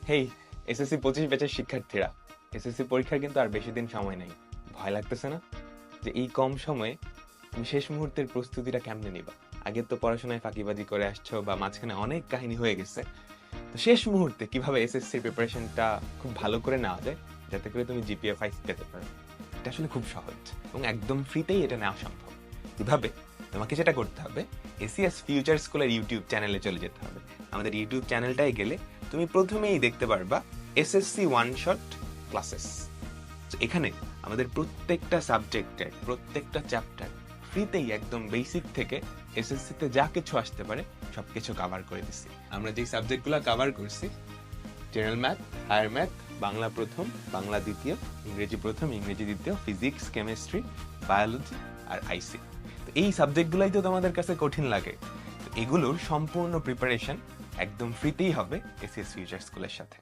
হেই, SSC 25 ব্যাচের শিক্ষার্থীরা, SSC পরীক্ষার কিন্তু আর বেশি দিন সময় নাই। ভয় লাগতেছে না যে এই কম সময়ে তুমি শেষ মুহূর্তের প্রস্তুতিটা কেমনে নিবা? আগে তো পড়াশোনায় ফাঁকিবাজি করে আসছো বা মাঝখানে অনেক কাহিনী হয়ে গেছে। তো শেষ মুহূর্তে কিভাবে এসএসসির প্রিপারেশনটা খুব ভালো করে নেওয়া যায় যাতে করে তুমি জিপিএ 5 পেতে পারো? এটা আসলে খুব সহজ এবং একদম ফ্রিতেই এটা নেওয়া সম্ভব। কিভাবে? তোমাকে যেটা করতে হবে, এসিএস ফিউচার স্কুলের ইউটিউব চ্যানেলে চলে যেতে হবে। আমাদের ইউটিউব চ্যানেলটায় গেলে তুমি প্রথমেই দেখতে পারবা এসএসসি ওয়ান শট ক্লাসেস। এখানে আমাদের প্রত্যেকটা সাবজেক্টের প্রত্যেকটা চ্যাপ্টার ফ্রিতেই একদম বেসিক থেকে এসএসসিতে যা কিছু আসতে পারে সবকিছু কভার করে দিচ্ছি। আমরা যেই সাবজেক্টগুলো কভার করছি, general math, higher math, Bangla প্রথম, বাংলা দ্বিতীয়, ইংরেজি প্রথম, ইংরেজি দ্বিতীয়, ফিজিক্স, কেমিস্ট্রি, বায়োলজি আর আইসি। তো এই সাবজেক্টগুলাই তো তোমাদের কাছে কঠিন লাগে। তো এগুলোর সম্পূর্ণ প্রিপারেশন একদম ফ্রিতেই হবে এসিএস ফিউচার স্কুলের সাথে।